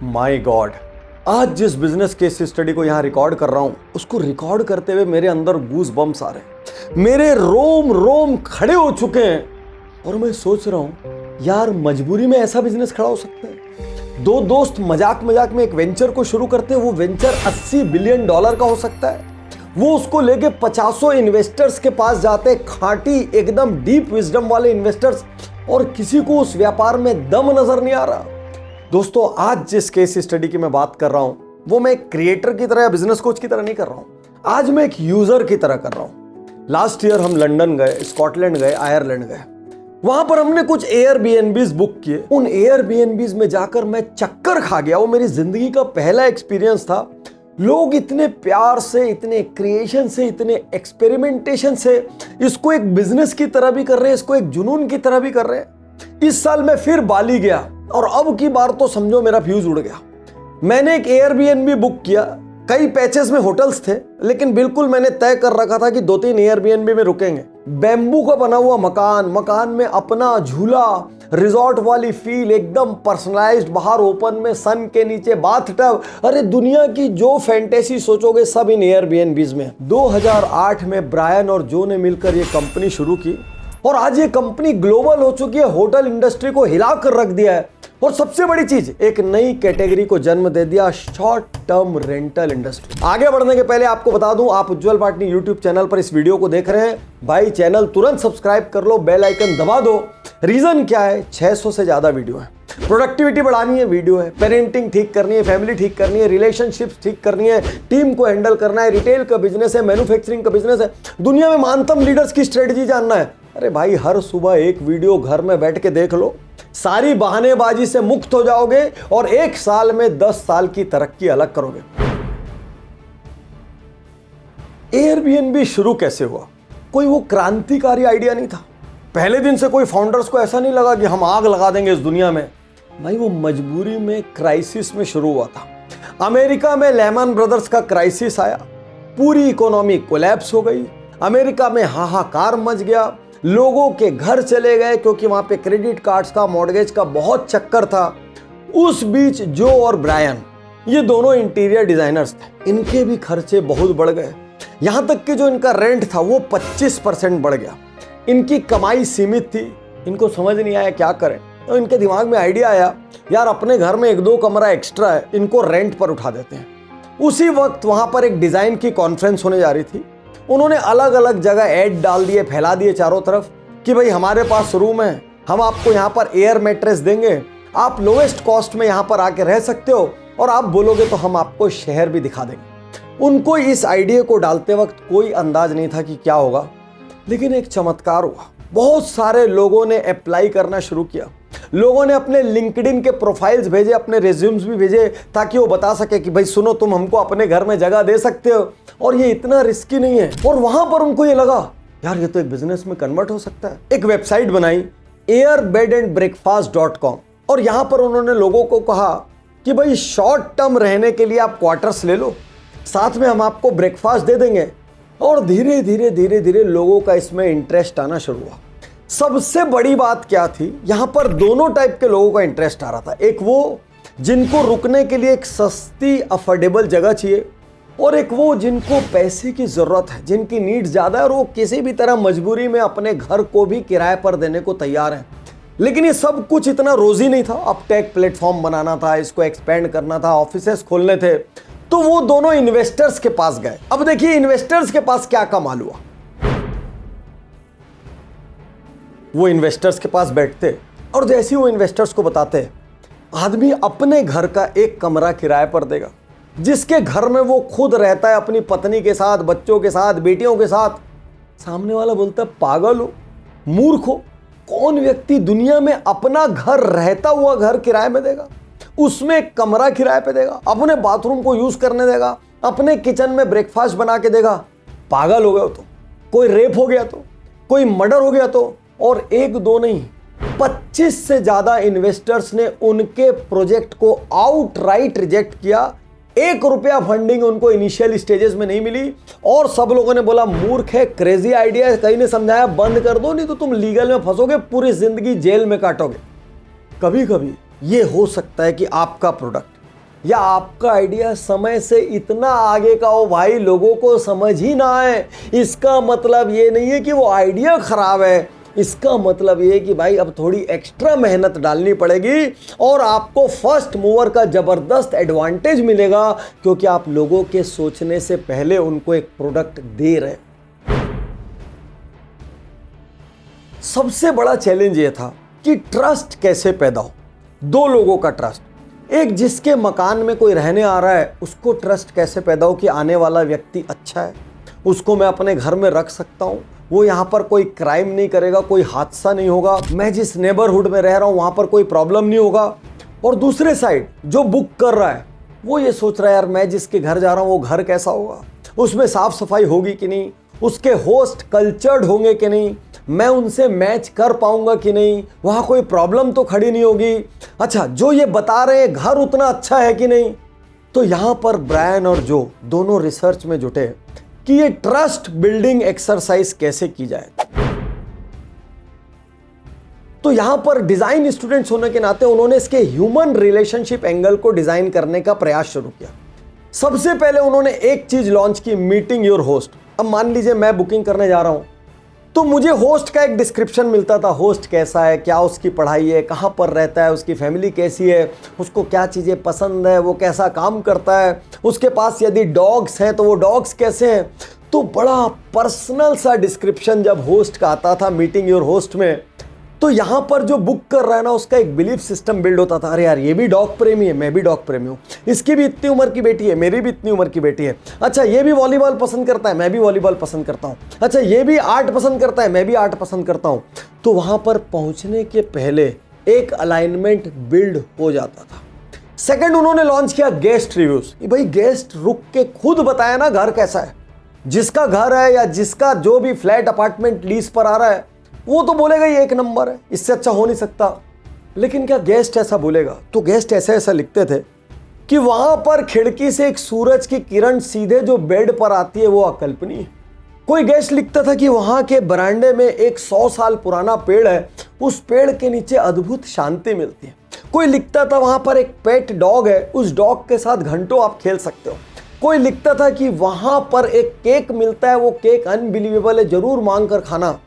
My God, आज जिस business case study को यहाँ रिकॉर्ड कर रहा हूँ उसको रिकॉर्ड करते हुए मेरे अंदर गूज बम्स आ रहे हैं, मेरे रोम रोम खड़े हो चुके हैं। और मैं सोच रहा हूँ यार, मजबूरी में ऐसा बिजनेस खड़ा हो सकता है। दो दोस्त मजाक मजाक में एक वेंचर को शुरू करते हैं, वो वेंचर $80 बिलियन का हो सकता है। वो उसको लेके 50 इन्वेस्टर्स के पास जाते हैं, खांटी एकदम डीप विजडम वाले इन्वेस्टर्स, और किसी को उस व्यापार में दम नजर नहीं आ रहा। दोस्तों, आज जिस केस स्टडी की मैं बात कर रहा हूं वो मैं एक क्रिएटर की तरह या बिजनेस कोच की तरह नहीं कर रहा हूं, आज मैं एक यूजर की तरह कर रहा हूं। लास्ट ईयर हम लंदन गए, स्कॉटलैंड गए, आयरलैंड गए। वहां पर हमने कुछ एयरबीएनबीज बुक किए। उन एयरबीएनबीज में जाकर मैं चक्कर खा गया। वो मेरी जिंदगी का पहला एक्सपीरियंस था। लोग इतने प्यार से, इतने क्रिएशन से, इतने एक्सपेरिमेंटेशन से इसको एक बिजनेस की तरह भी कर रहे हैं, इसको एक जुनून की तरह भी कर रहे हैं। इस साल मैं फिर बाली गया और अब की बार तो समझो मेरा फ्यूज उड़ गया। मैंने एक एयरबीएनबी बुक किया। कई पैचेस में होटल्स थे, लेकिन बिल्कुल मैंने तय कर रखा था कि 2-3 एयरबीएनबी में रुकेंगे। बैम्बू का बना हुआ मकान, मकान में अपना झूला, रिजॉर्ट वाली फील, एकदम पर्सनलाइज्ड, बाहर ओपन में सन के नीचे बाथटब। अरे दुनिया की जो फैंटेसी सोचोगे सब इन एयरबीएनबीज में। 2008 में ब्रायन और जो ने मिलकर ये कंपनी शुरू की और आज ये कंपनी ग्लोबल हो चुकी है, होटल इंडस्ट्री को हिला कर रख दिया है। और सबसे बड़ी चीज, एक नई कैटेगरी को जन्म दे दिया, शॉर्ट टर्म रेंटल इंडस्ट्री। आगे बढ़ने के पहले आपको बता दूं, आप उज्जवल पाटनी यूट्यूब चैनल पर इस वीडियो को देख रहे हैं, भाई चैनल तुरंत सब्सक्राइब कर लो, बेल आइकन दबा दो। रीजन क्या है? 600 से ज्यादा वीडियो है। प्रोडक्टिविटी बढ़ानी है, वीडियो है। पेरेंटिंग ठीक करनी है, फैमिली ठीक करनी है, रिलेशनशिप्स ठीक करनी है, टीम को हैंडल करना है, रिटेल का बिजनेस है, मैन्युफैक्चरिंग का बिजनेस है, दुनिया में महानतम लीडर्स की स्ट्रेटजी जानना है। अरे भाई, हर सुबह एक वीडियो घर में बैठ के देख लो, सारी बहानेबाजी से मुक्त हो जाओगे और 1 साल में 10 साल की तरक्की अलग करोगे। एयरबीएनबी शुरू कैसे हुआ? कोई वो क्रांतिकारी आइडिया नहीं था। पहले दिन से कोई फाउंडर्स को ऐसा नहीं लगा कि हम आग लगा देंगे इस दुनिया में। भाई, वो मजबूरी में, क्राइसिस में शुरू हुआ था। अमेरिका में लेमन ब्रदर्स का क्राइसिस आया, पूरी इकोनॉमी कोलैप्स हो गई। अमेरिका में हाहाकार मच गया, लोगों के घर चले गए क्योंकि वहां पे क्रेडिट कार्ड्स का, मॉर्गेज का बहुत चक्कर था। उस बीच जो और ब्रायन, ये दोनों इंटीरियर डिजाइनर्स थे, इनके भी खर्चे बहुत बढ़ गए। यहां तक कि जो इनका रेंट था वो 25% बढ़ गया। इनकी कमाई सीमित थी, इनको समझ नहीं आया क्या करें। तो इनके दिमाग में आइडिया आया, यार अपने घर में 1-2 कमरा एक्स्ट्रा है, इनको रेंट पर उठा देते हैं। उसी वक्त वहां पर एक डिजाइन की कॉन्फ्रेंस होने जा रही थी। उन्होंने अलग अलग जगह ऐड डाल दिए, फैला दिए चारों तरफ कि भाई हमारे पास रूम है, हम आपको यहाँ पर एयर मैट्रेस देंगे, आप लोएस्ट कॉस्ट में यहाँ पर आके रह सकते हो, और आप बोलोगे तो हम आपको शहर भी दिखा देंगे। उनको इस आइडिया को डालते वक्त कोई अंदाज नहीं था कि क्या होगा, लेकिन एक चमत्कार हुआ। बहुत सारे लोगों ने अप्लाई करना शुरू किया। लोगों ने अपने लिंक्डइन के प्रोफाइल्स भेजे, अपने रिज्यूम्स भी भेजे, ताकि वो बता सके कि भाई सुनो, तुम हमको अपने घर में जगह दे सकते हो और ये इतना रिस्की नहीं है। और वहां पर उनको ये लगा, यार ये तो एक बिजनेस में कन्वर्ट हो सकता है। एक वेबसाइट बनाई, airbedandbreakfast.com, और यहां पर उन्होंने लोगों को कहा कि भाई शॉर्ट टर्म रहने के लिए आप क्वार्टर्स ले लो, साथ में हम आपको ब्रेकफास्ट दे देंगे। और धीरे धीरे धीरे धीरे लोगों का इसमें इंटरेस्ट आना शुरू हुआ। सबसे बड़ी बात क्या थी, यहां पर दोनों टाइप के लोगों का इंटरेस्ट आ रहा था। एक वो जिनको रुकने के लिए एक सस्ती अफोर्डेबल जगह चाहिए, और एक वो जिनको पैसे की जरूरत है, जिनकी नीड्स ज्यादा है और वो किसी भी तरह मजबूरी में अपने घर को भी किराए पर देने को तैयार हैं। लेकिन ये सब कुछ इतना रोजी नहीं था। अब टेक प्लेटफॉर्म बनाना था, इसको एक्सपेंड करना था, ऑफिसेस खोलने थे। तो वो दोनों इन्वेस्टर्स के पास गए। अब देखिए इन्वेस्टर्स के पास क्या कमाल हुआ। वो इन्वेस्टर्स के पास बैठते और जैसे ही वो इन्वेस्टर्स को बताते, आदमी अपने घर का एक कमरा किराए पर देगा, जिसके घर में वो खुद रहता है अपनी पत्नी के साथ, बच्चों के साथ, बेटियों के साथ। सामने वाला बोलता है, पागल हो, मूर्ख हो, कौन व्यक्ति दुनिया में अपना घर, रहता हुआ घर किराए में देगा, उसमें एक कमरा किराए पे देगा, अपने बाथरूम को यूज करने देगा, अपने किचन में ब्रेकफास्ट बना के देगा? पागल हो गए हो तो? कोई रेप हो गया तो, कोई मर्डर हो गया तो? और 1-2 नहीं, 25 से ज्यादा इन्वेस्टर्स ने उनके प्रोजेक्ट को आउटराइट रिजेक्ट किया। 1 रुपया फंडिंग उनको इनिशियल स्टेजेस में नहीं मिली और सब लोगों ने बोला मूर्ख है, क्रेजी आइडिया है। कहीं ने समझाया बंद कर दो, नहीं तो तुम लीगल में फंसोगे, पूरी जिंदगी जेल में काटोगे। कभी कभी ये हो सकता है कि आपका प्रोडक्ट या आपका आइडिया समय से इतना आगे का हो भाई लोगों को समझ ही ना आए। इसका मतलब ये नहीं है कि वो आइडिया खराब है, इसका मतलब ये है कि भाई अब थोड़ी एक्स्ट्रा मेहनत डालनी पड़ेगी और आपको फर्स्ट मूवर का जबरदस्त एडवांटेज मिलेगा, क्योंकि आप लोगों के सोचने से पहले उनको एक प्रोडक्ट दे रहे हैं। सबसे बड़ा चैलेंज ये था कि ट्रस्ट कैसे पैदा हो, दो लोगों का ट्रस्ट। एक जिसके मकान में कोई रहने आ रहा है उसको ट्रस्ट कैसे पैदा हो कि आने वाला व्यक्ति अच्छा है, उसको मैं अपने घर में रख सकता हूँ, वो यहाँ पर कोई क्राइम नहीं करेगा, कोई हादसा नहीं होगा, मैं जिस नेबरहुड में रह रहा हूँ वहाँ पर कोई प्रॉब्लम नहीं होगा। और दूसरे साइड जो बुक कर रहा है वो ये सोच रहा है यार मैं जिसके घर जा रहा हूँ वो घर कैसा होगा, उसमें साफ सफाई होगी कि नहीं, उसके होस्ट कल्चर्ड होंगे कि नहीं, मैं उनसे मैच कर पाऊंगा कि नहीं, वहाँ कोई प्रॉब्लम तो खड़ी नहीं होगी। अच्छा, जो ये बता रहे हैं घर उतना अच्छा है कि नहीं। तो यहाँ पर ब्रायन और जो दोनों रिसर्च में जुटे कि ये ट्रस्ट बिल्डिंग एक्सरसाइज कैसे की जाए। तो यहाँ पर डिजाइन स्टूडेंट्स होने के नाते उन्होंने इसके ह्यूमन रिलेशनशिप एंगल को डिजाइन करने का प्रयास शुरू किया। सबसे पहले उन्होंने एक चीज लॉन्च की, मीटिंग योर होस्ट। अब मान लीजिए मैं बुकिंग करने जा रहा हूं तो मुझे होस्ट का एक डिस्क्रिप्शन मिलता था, होस्ट कैसा है, क्या उसकी पढ़ाई है, कहाँ पर रहता है, उसकी फैमिली कैसी है, उसको क्या चीज़ें पसंद है, वो कैसा काम करता है, उसके पास यदि डॉग्स हैं तो वो डॉग्स कैसे हैं। तो बड़ा पर्सनल सा डिस्क्रिप्शन जब होस्ट का आता था मीटिंग योर होस्ट में, तो यहाँ पर जो बुक कर रहा है ना उसका एक बिलीफ सिस्टम बिल्ड होता था, अरे यार ये भी डॉग प्रेमी है, मैं भी डॉग प्रेमी हूँ, इसकी भी इतनी उम्र की बेटी है, मेरी भी इतनी उम्र की बेटी है, अच्छा ये भी वॉलीबॉल पसंद करता है, मैं भी वॉलीबॉल पसंद करता हूँ, अच्छा ये भी आर्ट पसंद करता है, मैं भी आर्ट पसंद करता हूँ। तो वहाँ पर पहुँचने के पहले एक अलाइनमेंट बिल्ड हो जाता था। सेकेंड उन्होंने लॉन्च किया गेस्ट रिव्यूज। भाई गेस्ट रुक के खुद बताया ना घर कैसा है, जिसका घर है या जिसका जो भी फ्लैट अपार्टमेंट लीज पर आ रहा है वो तो बोलेगा ये एक नंबर है, इससे अच्छा हो नहीं सकता। लेकिन क्या गेस्ट ऐसा बोलेगा? तो गेस्ट ऐसा लिखते थे कि वहां पर खिड़की से एक सूरज की किरण सीधे जो बेड पर आती है वो अकल्पनीय है। कोई गेस्ट लिखता था कि वहां के बरामदे में एक 100 साल पुराना पेड़ है, उस पेड़ के नीचे अद्भुत शांति मिलती है। कोई लिखता था वहां पर एक पेट डॉग है, उस डॉग के साथ घंटों आप खेल सकते हो। कोई लिखता था कि वहां पर एक केक मिलता है, वो केक अनबिलीवेबल है, जरूर मांग कर खाना।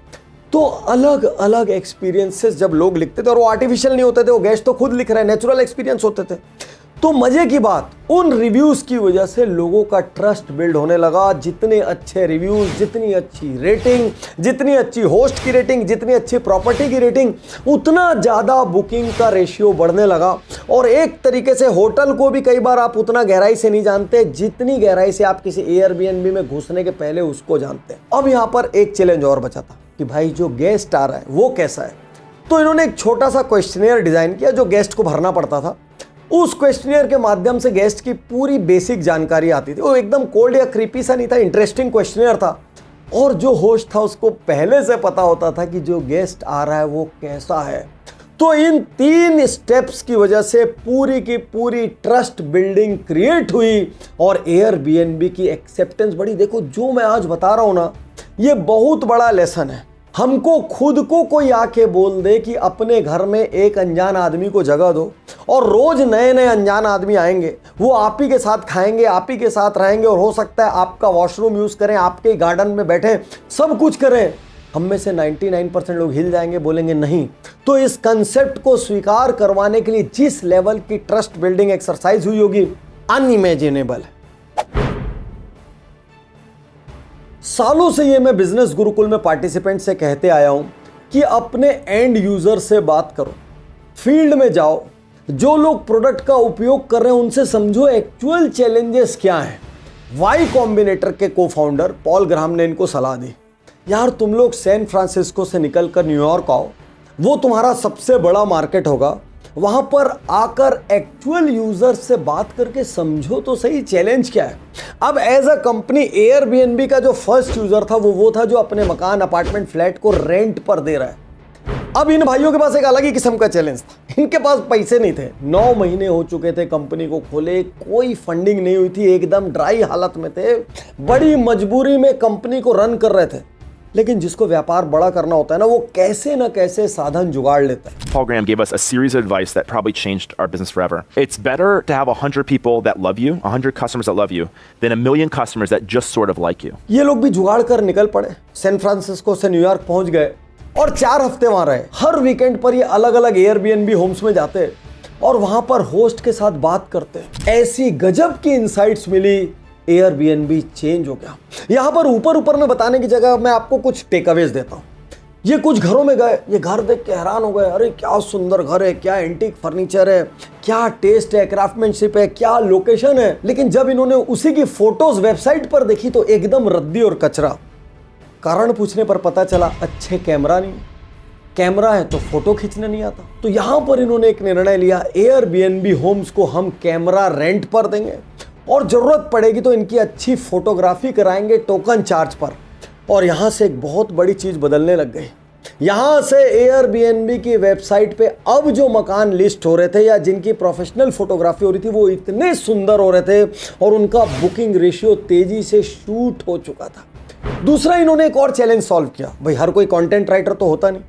तो अलग अलग एक्सपीरियंसेस जब लोग लिखते थे, और वो आर्टिफिशियल नहीं होते थे, वो गेस्ट तो खुद लिख रहे हैं, नेचुरल एक्सपीरियंस होते थे। तो मजे की बात, उन रिव्यूज की वजह से लोगों का ट्रस्ट बिल्ड होने लगा। जितने अच्छे रिव्यूज, जितनी अच्छी रेटिंग, जितनी अच्छी होस्ट की रेटिंग, जितनी अच्छी प्रॉपर्टी की रेटिंग, उतना ज़्यादा बुकिंग का रेशियो बढ़ने लगा। और एक तरीके से होटल को भी कई बार आप उतना गहराई से नहीं जानते जितनी गहराई से आप किसी एयरबीएनबी में घुसने के पहले उसको जानते हैं। अब यहाँ पर एक चैलेंज और बचा था कि भाई जो गेस्ट आ रहा है वो कैसा है। तो इन्होंने एक छोटा सा क्वेश्चनियर डिजाइन किया जो गेस्ट को भरना पड़ता था। उस क्वेश्चनियर के माध्यम से गेस्ट की पूरी बेसिक जानकारी आती थी। वो एकदम कोल्ड या क्रीपी सा नहीं था, इंटरेस्टिंग क्वेश्चनियर था। और जो होस्ट था उसको पहले से पता होता था कि जो गेस्ट आ रहा है वो कैसा है। तो इन 3 स्टेप्स की वजह से पूरी की पूरी ट्रस्ट बिल्डिंग क्रिएट हुई और एयरबीएनबी की एक्सेप्टेंस बढ़ी। देखो जो मैं आज बता रहा हूं ना, ये बहुत बड़ा लेसन है। हमको खुद को कोई आके बोल दे कि अपने घर में एक अनजान आदमी को जगह दो, और रोज नए नए अनजान आदमी आएंगे, वो आप ही के साथ खाएंगे, आप ही के साथ रहेंगे, और हो सकता है आपका वॉशरूम यूज करें, आपके गार्डन में बैठे, सब कुछ करें। हम में से 99% लोग हिल जाएंगे, बोलेंगे नहीं। तो इस कंसेप्ट को स्वीकार करवाने के लिए जिस लेवल की ट्रस्ट बिल्डिंग एक्सरसाइज हुई होगी, अनइमेजिनेबल है। सालों से ये मैं बिजनेस गुरुकुल में पार्टिसिपेंट से कहते आया हूं कि अपने एंड यूजर से बात करो, फील्ड में जाओ, जो लोग प्रोडक्ट का उपयोग कर रहे हैं उनसे समझो एक्चुअल चैलेंजेस क्या हैं। वाई कॉम्बिनेटर के को फाउंडर पॉल ग्राहम ने इनको सलाह दी, यार तुम लोग सैन फ्रांसिस्को से निकलकर न्यूयॉर्क आओ, वो तुम्हारा सबसे बड़ा मार्केट होगा, वहां पर आकर एक्चुअल यूजर से बात करके समझो तो सही चैलेंज क्या है। अब एज अ कंपनी एयरबीएनबी का जो फर्स्ट यूजर था वो था जो अपने मकान, अपार्टमेंट, फ्लैट को रेंट पर दे रहा है। अब इन भाइयों के पास एक अलग ही किस्म का चैलेंज था। इनके पास पैसे नहीं थे, 9 महीने हो चुके थे कंपनी को खोले, कोई फंडिंग नहीं हुई थी, एकदम ड्राई हालत में थे, बड़ी मजबूरी में कंपनी को रन कर रहे थे। लेकिन जिसको व्यापार बड़ा करना होता है ना, वो कैसे ना कैसे साधन जुगाड़ लेता है। Paul Graham gave us a series of advice that probably changed our business forever. It's better to have 100 people that love you, 100 customers that love you, than a million customers that just sort of like you. ये लोग भी जुगाड़ कर निकल पड़े, San Francisco से New York पहुंच गए और 4 हफ्ते वहां रहे। हर वीकेंड पर ये अलग अलग एयरबीएनबी होम्स में जाते और वहां पर होस्ट के साथ बात करते। ऐसी गजब की इनसाइट्स मिली, एयरबीएनबी चेंज हो गया। यहां पर ऊपर में बताने की जगह मैं आपको कुछ टेकअवेज देता हूं। ये कुछ घरों में गए, ये घर देख के हैरान हो गए, अरे क्या सुंदर घर है, क्या एंटीक फर्नीचर है, क्या टेस्ट है, क्राफ्टमैनशिप है, क्या लोकेशन है। लेकिन जब इन्होंने उसी की फोटोज वेबसाइट पर देखी तो एकदम रद्दी और कचरा। कारण पूछने पर पता चला अच्छे कैमरा नहीं, कैमरा है तो फोटो खींचने नहीं आता। तो यहां पर इन्होंने एक निर्णय लिया, एयरबीएनबी होम्स को हम कैमरा रेंट पर देंगे और जरूरत पड़ेगी तो इनकी अच्छी फोटोग्राफी कराएंगे टोकन चार्ज पर। और यहां से एक बहुत बड़ी चीज बदलने लग गई। यहां से एयरबीएनबी की वेबसाइट पे अब जो मकान लिस्ट हो रहे थे या जिनकी प्रोफेशनल फोटोग्राफी हो रही थी वो इतने सुंदर हो रहे थे और उनका बुकिंग रेशियो तेजी से शूट हो चुका था। दूसरा, इन्होंने एक और चैलेंज सॉल्व किया। भाई हर कोई कंटेंट राइटर तो होता नहीं,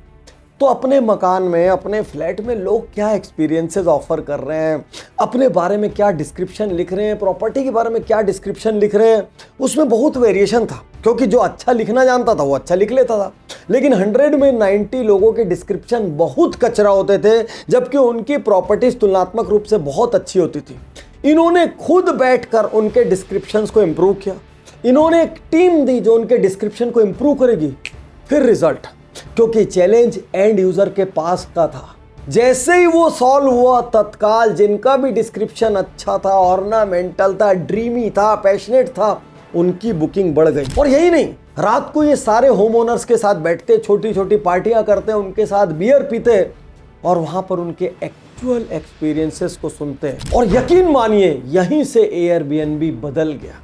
तो अपने मकान में, अपने फ्लैट में लोग क्या एक्सपीरियंसेस ऑफर कर रहे हैं, अपने बारे में क्या डिस्क्रिप्शन लिख रहे हैं, प्रॉपर्टी के बारे में क्या डिस्क्रिप्शन लिख रहे हैं, उसमें बहुत वेरिएशन था। क्योंकि जो अच्छा लिखना जानता था वो अच्छा लिख लेता था, लेकिन 100 में 90 लोगों के डिस्क्रिप्शन बहुत कचरा होते थे, जबकि उनकी प्रॉपर्टीज तुलनात्मक रूप से बहुत अच्छी होती थी। इन्होंने खुद बैठकर उनके डिस्क्रिप्शंस को इंप्रूव किया। इन्होंने एक टीम दी जो उनके डिस्क्रिप्शन को इंप्रूव करेगी। फिर रिजल्ट, क्योंकि चैलेंज एंड यूजर के पास का था। जैसे ही वो सॉल्व हुआ, तत्काल जिनका भी डिस्क्रिप्शन अच्छा था, ऑर्नामेंटल था, ड्रीमी था, पैशनेट था, उनकी बुकिंग बढ़ गई। और यही नहीं, रात को ये सारे होम ओनर्स के साथ बैठते, छोटी छोटी पार्टियां करते, उनके साथ बियर पीते और वहां पर उनके एक्चुअल एक्सपीरियंसेस को सुनते। और यकीन मानिए, यहीं से एयरबीएनबी बदल गया।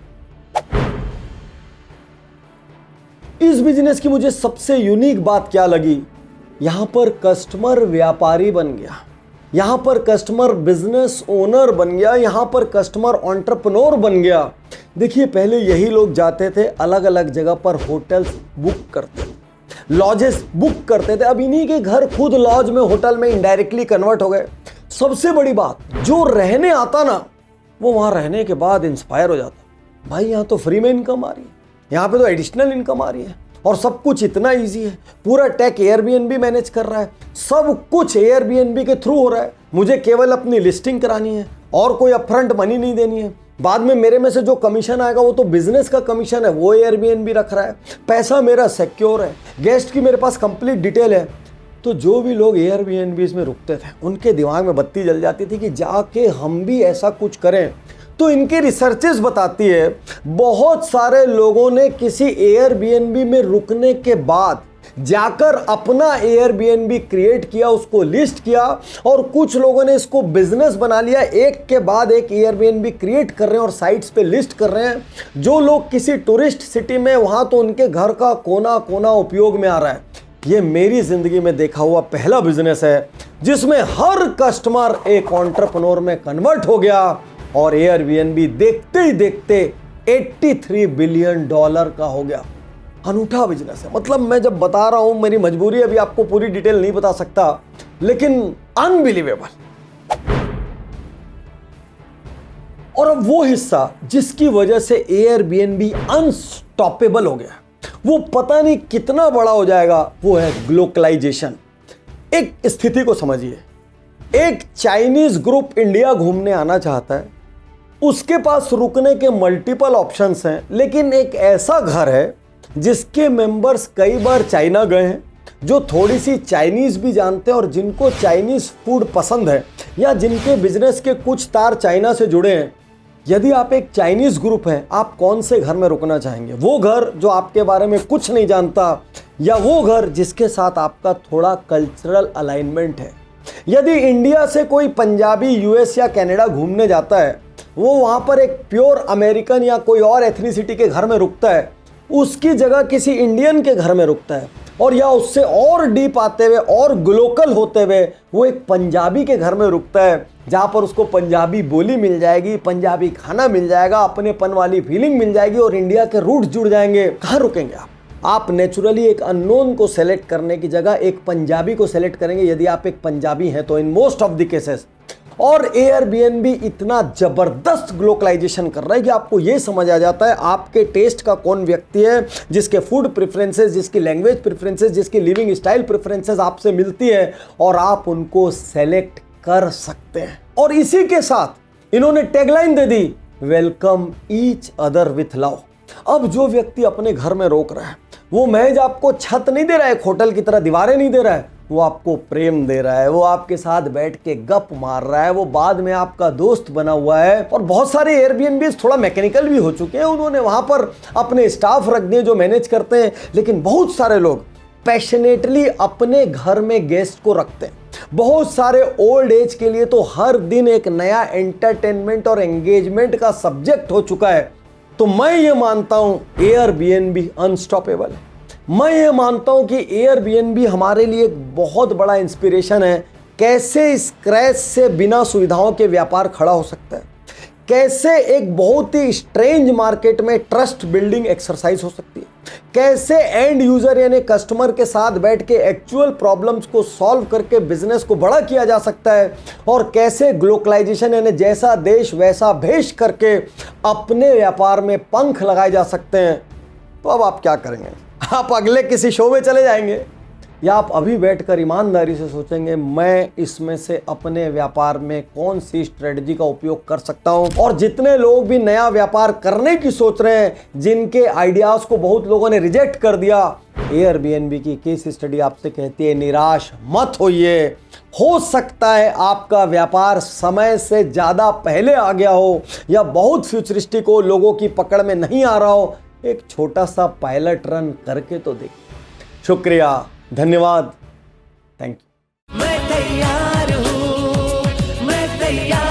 इस बिजनेस की मुझे सबसे यूनिक बात क्या लगी, यहां पर कस्टमर व्यापारी बन गया, यहां पर कस्टमर बिजनेस ओनर बन गया, यहां पर कस्टमर एंटरप्रेन्योर बन गया। देखिए, पहले यही लोग जाते थे, अलग अलग जगह पर होटल्स बुक करते थे, लॉजेस बुक करते थे। अब इन्हीं के घर खुद लॉज में, होटल में इनडायरेक्टली कन्वर्ट हो गए। सबसे बड़ी बात, जो रहने आता ना, वो वहां रहने के बाद इंस्पायर हो जाता। भाई यहां तो फ्री में इनकम आ रही है, यहाँ पे तो एडिशनल इनकम आ रही है और सब कुछ इतना इजी है। पूरा टेक एयरबीएनबी मैनेज कर रहा है, सब कुछ एयरबीएनबी के थ्रू हो रहा है। मुझे केवल अपनी लिस्टिंग करानी है और कोई अपफ्रंट मनी नहीं देनी है। बाद में मेरे में से जो कमीशन आएगा वो तो बिजनेस का कमीशन है, वो एयरबीएनबी रख रहा है। पैसा मेरा सिक्योर है, गेस्ट की मेरे पास कंप्लीट डिटेल है। तो जो भी लोग एयरबीएनबीज में रुकते थे, उनके दिमाग में बत्ती जल जाती थी कि जाके हम भी ऐसा कुछ करें। तो इनके रिसर्चेस बताती है, बहुत सारे लोगों ने किसी एयरबीएनबी में रुकने के बाद जाकर अपना एयरबीएनबी क्रिएट किया, उसको लिस्ट किया, और कुछ लोगों ने इसको बिजनेस बना लिया। एक के बाद एक एयरबीएनबी क्रिएट कर रहे हैं और साइट्स पे लिस्ट कर रहे हैं। जो लोग किसी टूरिस्ट सिटी में, वहां तो उनके घर का कोना कोना उपयोग में आ रहा है। ये मेरी जिंदगी में देखा हुआ पहला बिजनेस है जिसमें हर कस्टमर एक एंटरप्रेन्योर में कन्वर्ट हो गया और एयरबीएनबी देखते ही देखते $83 बिलियन का हो गया। अनूठा बिजनेस है। मतलब मैं जब बता रहा हूं, मेरी मजबूरी है, अभी आपको पूरी डिटेल नहीं बता सकता, लेकिन अनबिलीवेबल। और अब वो हिस्सा जिसकी वजह से एयरबीएनबी अनस्टॉपेबल हो गया, वो पता नहीं कितना बड़ा हो जाएगा, वो है ग्लोबलाइजेशन। एक स्थिति को समझिए, एक चाइनीज ग्रुप इंडिया घूमने आना चाहता है, उसके पास रुकने के मल्टीपल ऑप्शंस हैं, लेकिन एक ऐसा घर है जिसके मेंबर्स कई बार चाइना गए हैं, जो थोड़ी सी चाइनीज भी जानते हैं और जिनको चाइनीज फूड पसंद है, या जिनके बिजनेस के कुछ तार चाइना से जुड़े हैं। यदि आप एक चाइनीज ग्रुप हैं, आप कौन से घर में रुकना चाहेंगे? वो घर जो आपके बारे में कुछ नहीं जानता, या वो घर जिसके साथ आपका थोड़ा कल्चरल अलाइनमेंट है? यदि इंडिया से कोई पंजाबी यूएस या कनाडा घूमने जाता है, वो वहां पर एक प्योर अमेरिकन या कोई और एथनिसिटी के घर में रुकता है, उसकी जगह किसी इंडियन के घर में रुकता है, और या उससे और डीप आते हुए और ग्लोकल होते हुए वो एक पंजाबी के घर में रुकता है, जहां पर उसको पंजाबी बोली मिल जाएगी, पंजाबी खाना मिल जाएगा, अपनेपन वाली फीलिंग मिल जाएगी और इंडिया के रूट्स जुड़ जाएंगे। कहाँ रुकेंगे आप? आप नेचुरली एक अननोन को सेलेक्ट करने की जगह एक पंजाबी को सेलेक्ट करेंगे, यदि आप एक पंजाबी हैं तो, in most of the cases. और एयरबीएनबी इतना जबरदस्त ग्लोकलाइजेशन कर रहा है कि आपको यह समझ आ जाता है आपके टेस्ट का कौन व्यक्ति है, जिसके फूड प्रेफरेंसेस, जिसकी लैंग्वेज प्रेफरेंसेस, जिसकी लिविंग स्टाइल प्रेफरेंसेस आपसे मिलती है, और आप उनको सेलेक्ट कर सकते हैं। और इसी के साथ इन्होंने tagline they the, welcome each other with love. अब जो व्यक्ति अपने घर में रोक रहा है, वो महज आपको छत नहीं दे रहा है, एक होटल की तरह दीवारें नहीं दे रहा है, वो आपको प्रेम दे रहा है, वो आपके साथ बैठ के गप मार रहा है, वो बाद में आपका दोस्त बना हुआ है। और बहुत सारे एयरबीएनबी थोड़ा मैकेनिकल भी हो चुके हैं, उन्होंने वहां पर अपने स्टाफ रख दिए जो मैनेज करते हैं, लेकिन बहुत सारे लोग पैशनेटली अपने घर में गेस्ट को रखते हैं। बहुत सारे ओल्ड एज के लिए तो हर दिन एक नया एंटरटेनमेंट और एंगेजमेंट का सब्जेक्ट हो चुका है। तो मैं ये मानता हूं एयरबीएनबी अनस्टॉपेबल है। मैं ये मानता हूं कि एयरबीएनबी हमारे लिए एक बहुत बड़ा इंस्पिरेशन है। कैसे स्क्रैच से बिना सुविधाओं के व्यापार खड़ा हो सकता है, कैसे एक बहुत ही स्ट्रेंज मार्केट में ट्रस्ट बिल्डिंग एक्सरसाइज हो सकती है, कैसे एंड यूजर यानी कस्टमर के साथ बैठ के एक्चुअल प्रॉब्लम्स को सॉल्व करके बिजनेस को बड़ा किया जा सकता है, और कैसे ग्लोबलाइजेशन यानी जैसा देश वैसा भेष करके अपने व्यापार में पंख लगाए जा सकते हैं। तो अब आप क्या करेंगे? आप अगले किसी शो में चले जाएंगे, या आप अभी बैठकर ईमानदारी से सोचेंगे मैं इसमें से अपने व्यापार में कौन सी स्ट्रेटजी का उपयोग कर सकता हूं। और जितने लोग भी नया व्यापार करने की सोच रहे हैं, जिनके आइडियाज को बहुत लोगों ने रिजेक्ट कर दिया, एयरबीएनबी की केस स्टडी आपसे कहती है निराश मत होइए। हो सकता है आपका व्यापार समय से ज्यादा पहले आ गया हो, या बहुत फ्यूचरिस्टिक हो, लोगों की पकड़ में नहीं आ रहा हो। एक छोटा सा पायलट रन करके तो देखिए। शुक्रिया, धन्यवाद, थैंक यू। मैं तैयार हूँ, मैं तैयार